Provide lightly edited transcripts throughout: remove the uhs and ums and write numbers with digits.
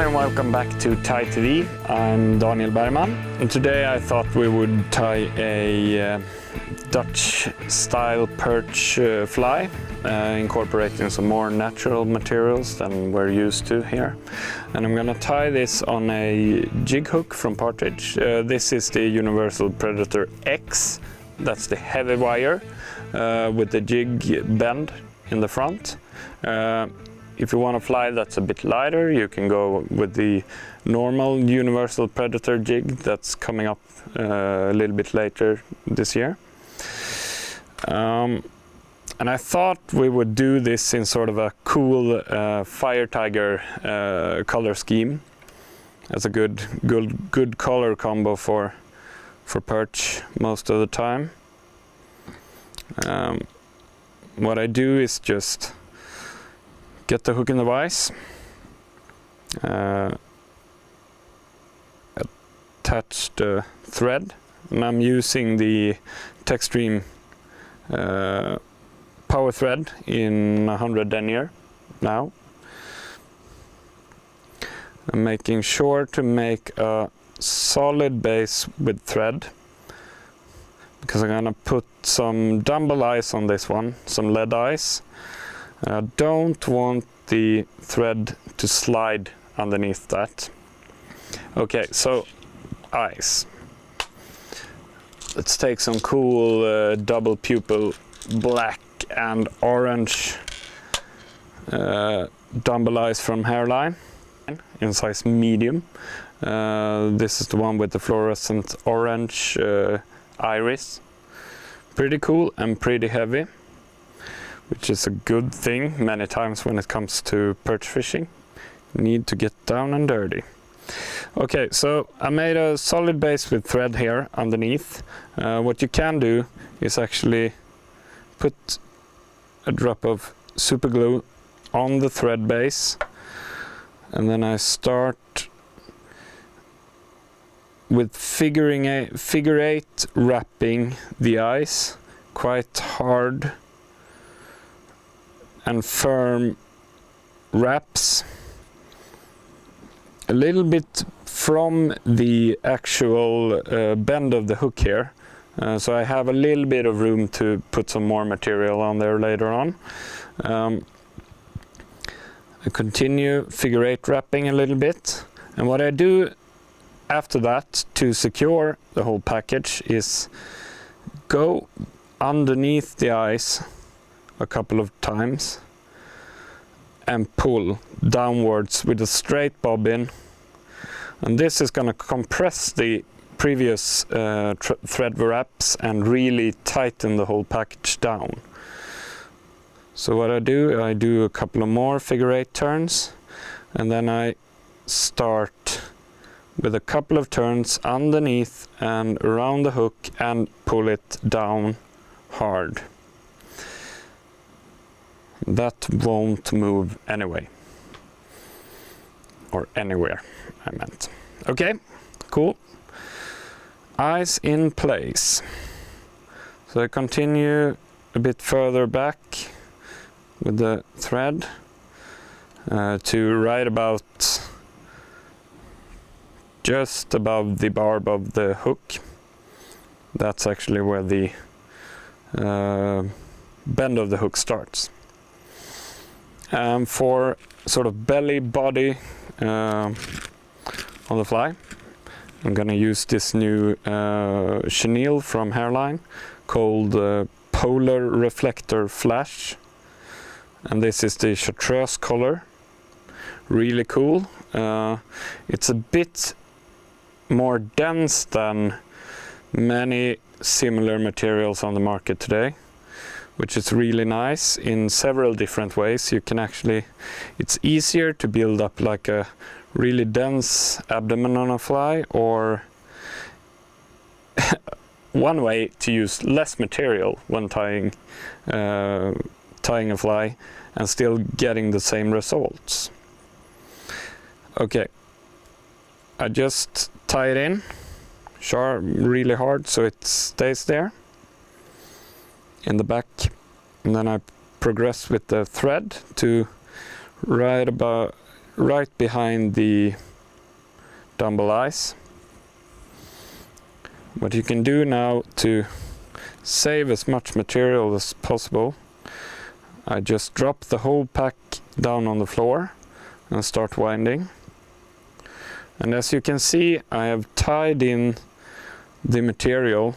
and welcome back to Tie TV. I'm Daniel Bergman, and today I thought we would tie a Dutch-style-perch-fly, incorporating some more natural materials than we're used to here. And I'm gonna tie this on a jig hook from Partridge. This is the Universal Predator X. That's the heavy wire with the jig bend in the front. If you want a fly that's a bit lighter, you can go with the normal Universal Predator jig that's coming up a little bit later this year. And I thought we would do this in sort of a cool fire tiger color scheme. That's a good color combo for perch most of the time. What I do is just get the hook in the vise, attach the thread, and I'm using the Techstream power thread in 100 denier now. I'm making sure to make a solid base with thread, because I'm gonna put some dumbbell eyes on this one, some lead eyes. I don't want the thread to slide underneath that. Okay, so eyes. Let's take some cool double pupil black and orange dumbbell eyes from Hairline in size medium. This is the one with the fluorescent orange iris. Pretty cool and pretty heavy, which is a good thing many times when it comes to perch fishing. You need to get down and dirty. Okay, so I made a solid base with thread here underneath. What you can do is actually put a drop of super glue on the thread base, and then I start with figure eight wrapping the eyes quite hard and firm wraps a little bit from the actual bend of the hook here, so I have a little bit of room to put some more material on there later on. I continue figure eight wrapping a little bit, and what I do after that to secure the whole package is go underneath the eyes a couple of times and pull downwards with a straight bobbin, and this is going to compress the previous thread wraps and really tighten the whole package down. So what I do a couple of more figure eight turns, and then I start with a couple of turns underneath and around the hook and pull it down hard. That won't move anyway, or anywhere, I meant. Okay, cool. Eyes in place. So I continue a bit further back with the thread to right about just above the barb of the hook. That's actually where the bend of the hook starts. For sort of belly body on the fly, I'm gonna use this new chenille from Hairline called Polar Reflector Flash, and this is the chartreuse color. Really cool. It's a bit more dense than many similar materials on the market today, which is really nice in several different ways. You can actually, it's easier to build up like a really dense abdomen on a fly, or one way to use less material when tying a fly and still getting the same results. Okay, I just tie it in really hard so it stays there in the back, and then I progress with the thread to right right behind the dumbbell eyes. What you can do now to save as much material as possible, I just drop the whole pack down on the floor and start winding. And as you can see, I have tied in the material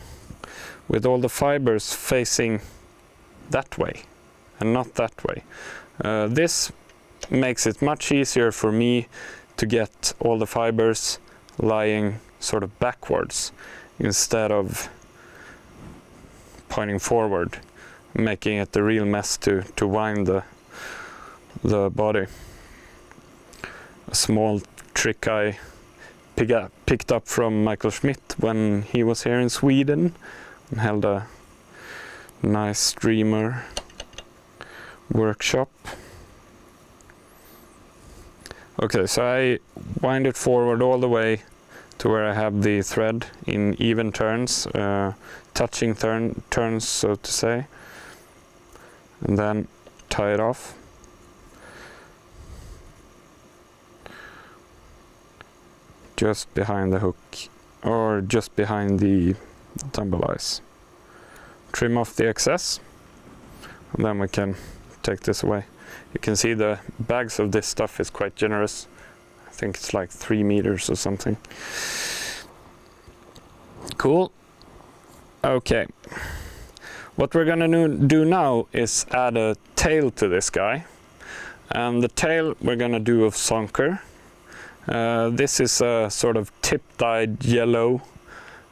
with all the fibers facing that way and not that way. This makes it much easier for me to get all the fibers lying sort of backwards instead of pointing forward, making it a real mess to wind the body. A small trick I picked up from Michael Schmidt when he was here in Sweden and held a nice streamer workshop. Okay, so I wind it forward all the way to where I have the thread in even turns, touching turns, so to say, and then tie it off. Just behind the hook, or just behind the dumbbell eyes. Trim off the excess, and then we can take this away. You can see the bags of this stuff is quite generous. I think it's like 3 meters or something. Cool. Okay. What we're gonna do now is add a tail to this guy. And the tail we're gonna do of Zonker. This is a sort of tip-dyed yellow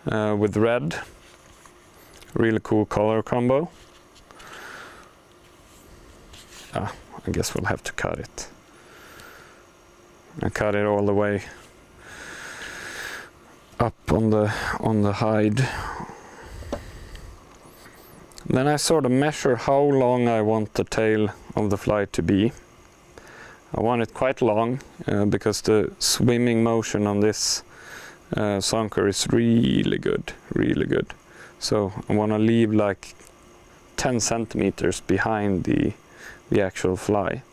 with red. Really cool color combo. I guess we'll have to cut it. I cut it all the way up on the hide. Then I sort of measure how long I want the tail of the fly to be. I want it quite long because the swimming motion on this Zonker is really good, really good. So I want to leave like 10 centimeters behind the actual fly.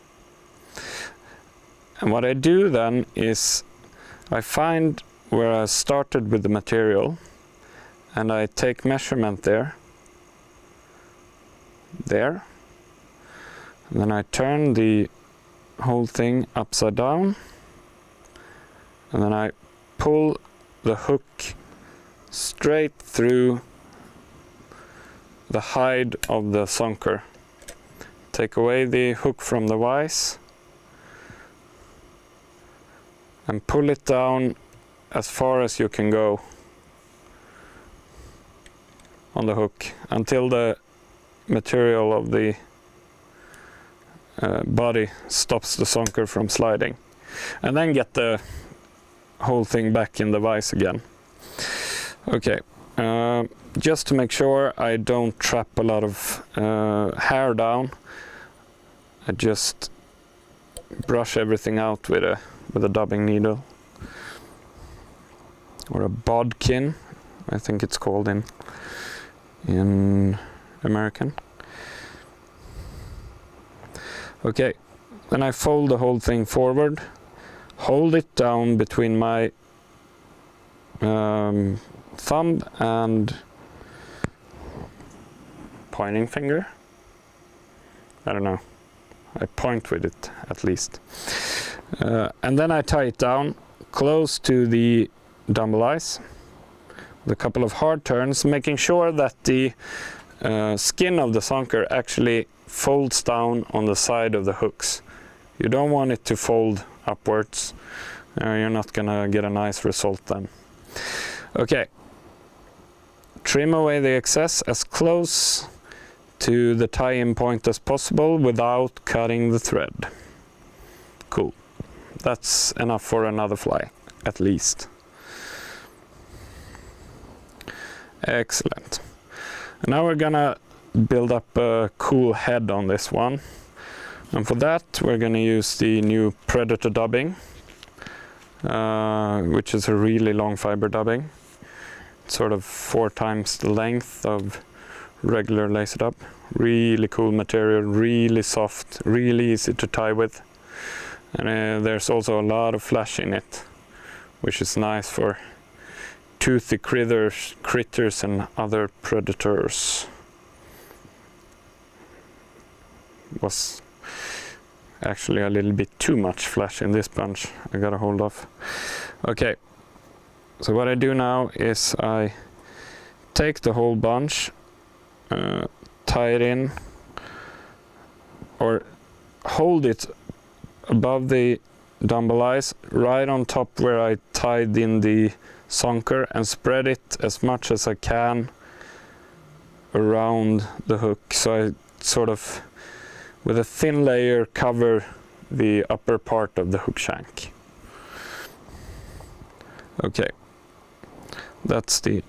And what I do then is I find where I started with the material and I take measurement there, and then I turn the whole thing upside down, and then I pull the hook straight through the hide of the Zonker. Take away the hook from the vise and pull it down as far as you can go on the hook until the material of the body stops the Zonker from sliding, and then get the whole thing back in the vise again. Okay, just to make sure I don't trap a lot of hair down, I just brush everything out with a dubbing needle, or a bodkin, I think it's called in American. Okay, then I fold the whole thing forward, hold it down between my thumb and pointing finger. I don't know. I point with it at least. And then I tie it down close to the dumbbell eyes with a couple of hard turns, making sure that the skin of the Zonker actually folds down on the side of the hooks. You don't want it to fold upwards. You're not gonna get a nice result then. Okay, trim away the excess as close to the tie-in point as possible without cutting the thread. Cool. That's enough for another fly, at least. Excellent. And now we're gonna build up a cool head on this one. And for that, we're gonna use the new Predator dubbing, which is a really long fiber dubbing. It's sort of 4 times the length of regular lace dub. Really cool material, really soft, really easy to tie with. And there's also a lot of flash in it, which is nice for toothy critters and other predators. Was actually a little bit too much flash in this bunch. I gotta hold off. Okay, so what I do now is I take the whole bunch, tie it in, or hold it above the dumbbell eyes, right on top where I tied in the zonker, and spread it as much as I can around the hook, so I sort of with a thin layer cover the upper part of the hook shank. Okay, that's the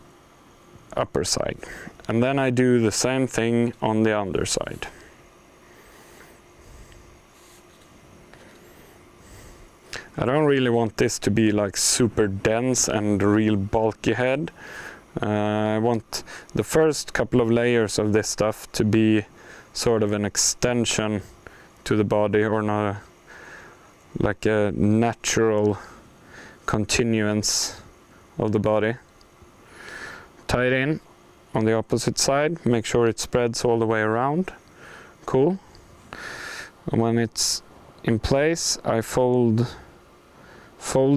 upper side, and then I do the same thing on the underside. I don't really want this to be like super dense and real bulky head. I want the first couple of layers of this stuff to be sort of an extension to the body, or not like a natural continuance of the body. Tie it in on the opposite side, make sure it spreads all the way around. Cool. And when it's in place, I fold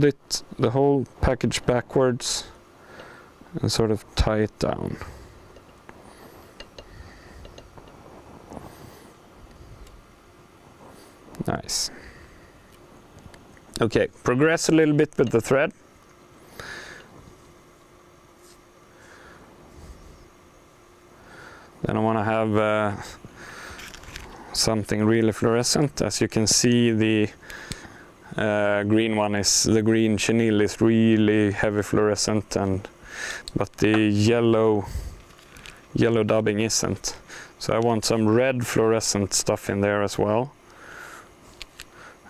it, the whole package backwards, and sort of tie it down. Nice. Okay, progress a little bit with the thread. Then I want to have something really fluorescent. As you can see, the green one is, the green chenille is really heavy fluorescent, but the yellow dubbing isn't. So I want some red fluorescent stuff in there as well.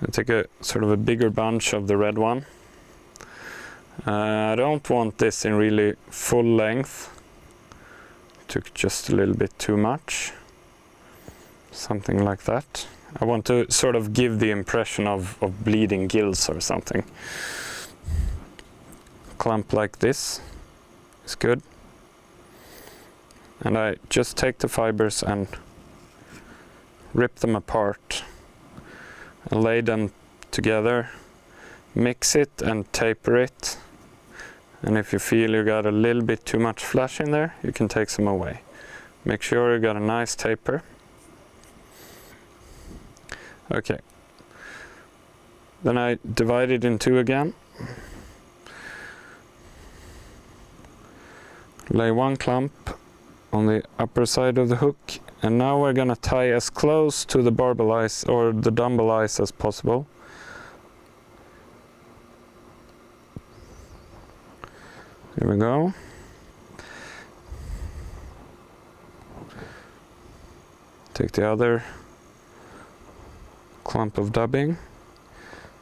I take a sort of a bigger bunch of the red one. I don't want this in really full length. Took just a little bit too much. Something like that. I want to sort of give the impression of bleeding gills or something. Clump like this is good. And I just take the fibers and rip them apart and lay them together, mix it and taper it. And if you feel you got a little bit too much flash in there, you can take some away. Make sure you got a nice taper. Okay. Then I divide it in two again. Lay one clump on the upper side of the hook, and now we're gonna tie as close to the barbell eyes or the dumbbell eyes as possible. Here we go. Take the other clump of dubbing,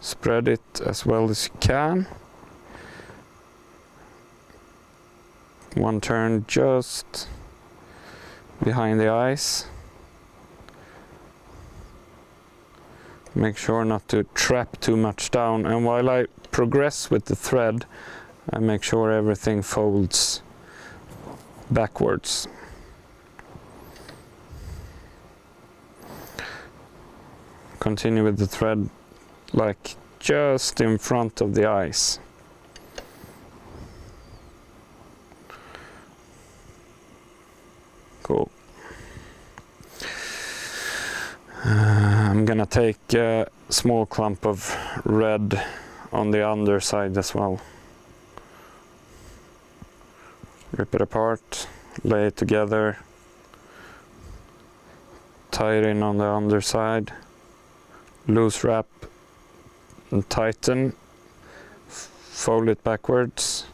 spread it as well as you can. One turn just behind the eyes. Make sure not to trap too much down, and while I progress with the thread, I make sure everything folds backwards. Continue with the thread like just in front of the eyes. Cool. I'm gonna take a small clump of red on the underside as well. Rip it apart, lay it together, tie it in on the underside, loose wrap and tighten, fold it backwards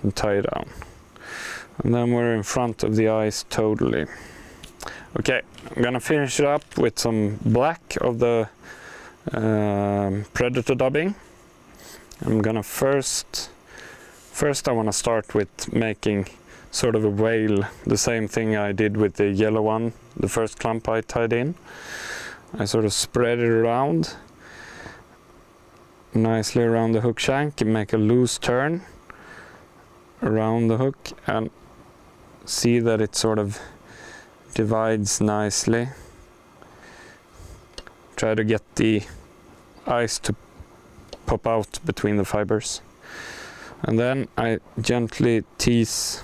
and tie it down. And then we're in front of the eyes totally. Okay, I'm gonna finish it up with some black of the predator dubbing. I'm gonna first I want to start with making sort of a whale, the same thing I did with the yellow one, the first clump I tied in. I sort of spread it around nicely around the hook shank and make a loose turn around the hook and see that it sort of divides nicely. Try to get the ice to pop out between the fibers. And then I gently tease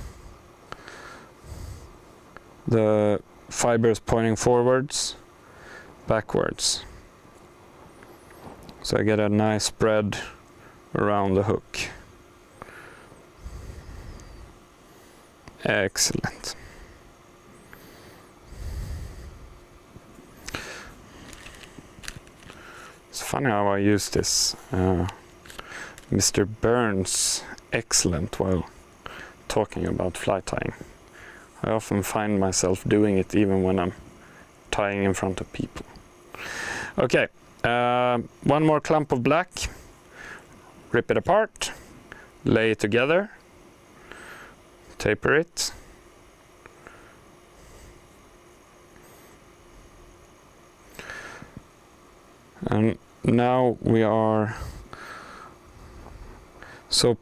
the fibers pointing forwards, backwards. So I get a nice spread around the hook. Excellent. It's funny how I use this Mr. Burns excellent while talking about fly tying. I often find myself doing it even when I'm tying in front of people. Okay, one more clump of black. Rip it apart, lay it together, taper it. And now we are so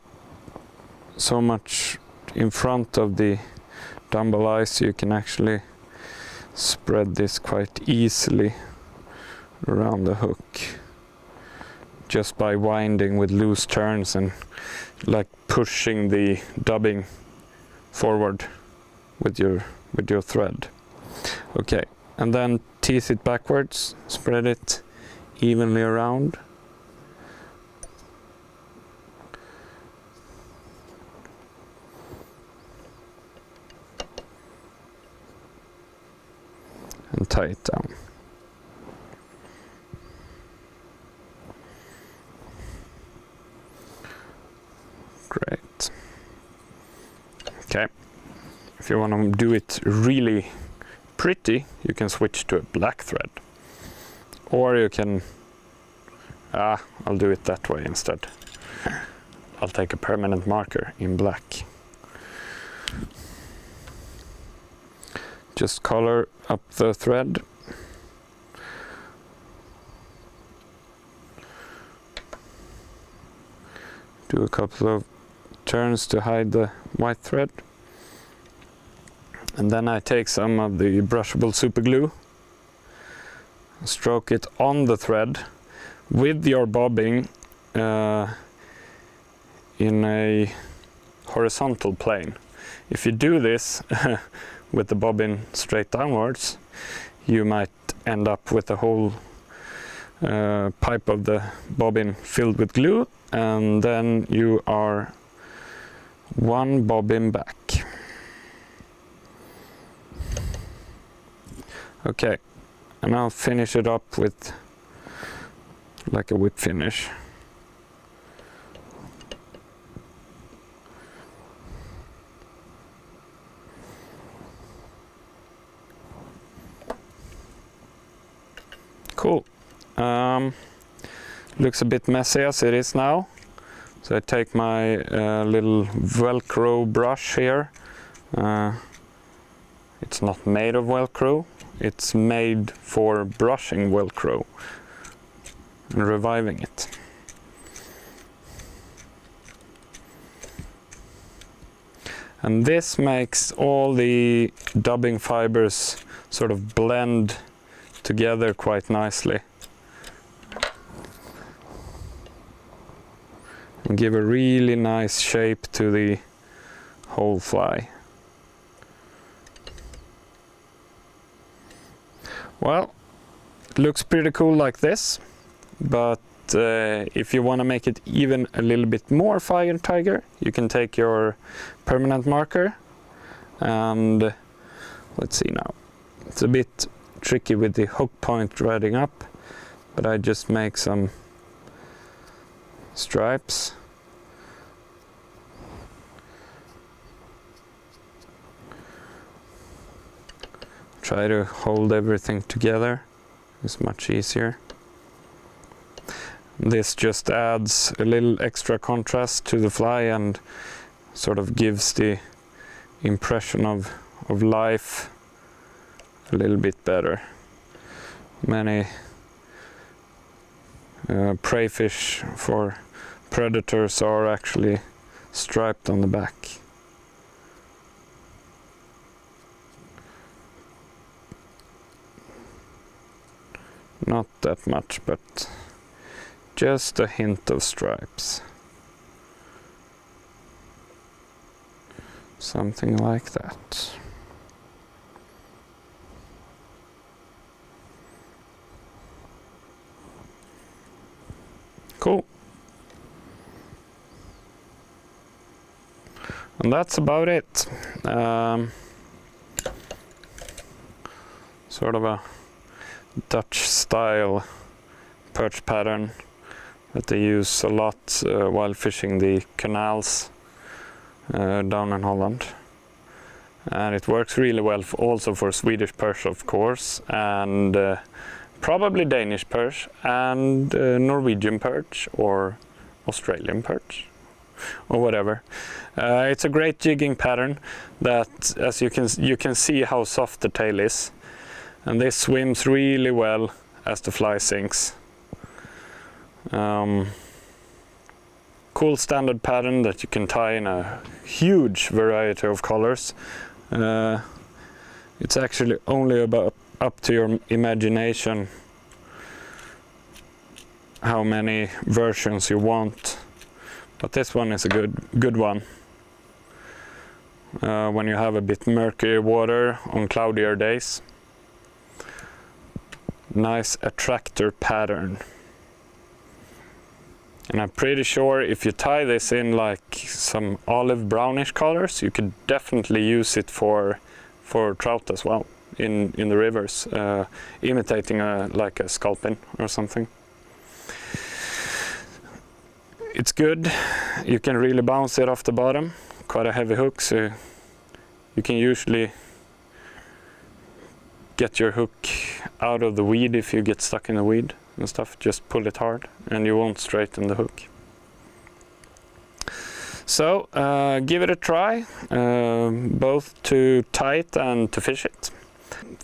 much in front of the dumbbell ice, you can actually spread this quite easily around the hook just by winding with loose turns and like pushing the dubbing forward with your thread. Okay, and then tease it backwards, spread it evenly around. And tie it down. Great. Okay. If you want to do it really pretty, you can switch to a black thread. Or you can... I'll do it that way instead. I'll take a permanent marker in black. Just color up the thread. Do a couple of turns to hide the white thread. And then I take some of the brushable super glue, stroke it on the thread with your bobbing in a horizontal plane. If you do this with the bobbin straight downwards, you might end up with a whole pipe of the bobbin filled with glue, and then you are one bobbin back. Okay, and I'll finish it up with like a whip finish. Cool. Looks a bit messy as it is now. So I take my little Velcro brush here. It's not made of Velcro. It's made for brushing Velcro and reviving it. And this makes all the dubbing fibers sort of blend together quite nicely and give a really nice shape to the whole fly. Well, it looks pretty cool like this, but if you want to make it even a little bit more fire tiger, you can take your permanent marker and let's see now. It's a bit tricky with the hook point riding up, but I just make some stripes. Try to hold everything together. It's much easier. This just adds a little extra contrast to the fly and sort of gives the impression of life a little bit better. many prey fish for predators are actually striped on the back. Not that much, but just a hint of stripes. Something like that. Cool. And that's about it. Sort of a Dutch style perch pattern that they use a lot while fishing the canals down in Holland. And it works really well also for Swedish perch, of course, and probably Danish perch and Norwegian perch or Australian perch or whatever. It's a great jigging pattern that, as you can see how soft the tail is, and this swims really well as the fly sinks. Cool standard pattern that you can tie in a huge variety of colors. It's actually only about up to your imagination how many versions you want, but this one is a good one. When you have a bit murky water on cloudier days. Nice attractor pattern. And I'm pretty sure if you tie this in like some olive brownish colors, you could definitely use it for trout as well in the rivers, imitating like a sculpin or something. It's good. You can really bounce it off the bottom. Quite a heavy hook, so you can usually get your hook out of the weed if you get stuck in the weed and stuff. Just pull it hard and you won't straighten the hook. So give it a try, both to tie it and to fish it.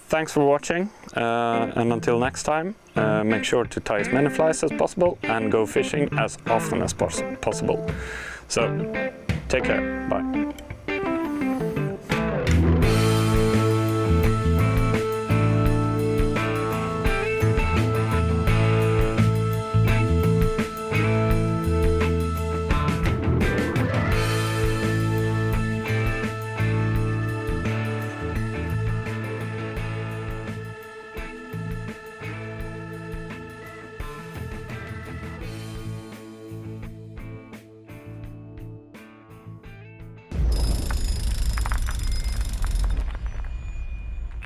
Thanks for watching, and until next time, make sure to tie as many flies as possible and go fishing as often as possible. So take care, bye.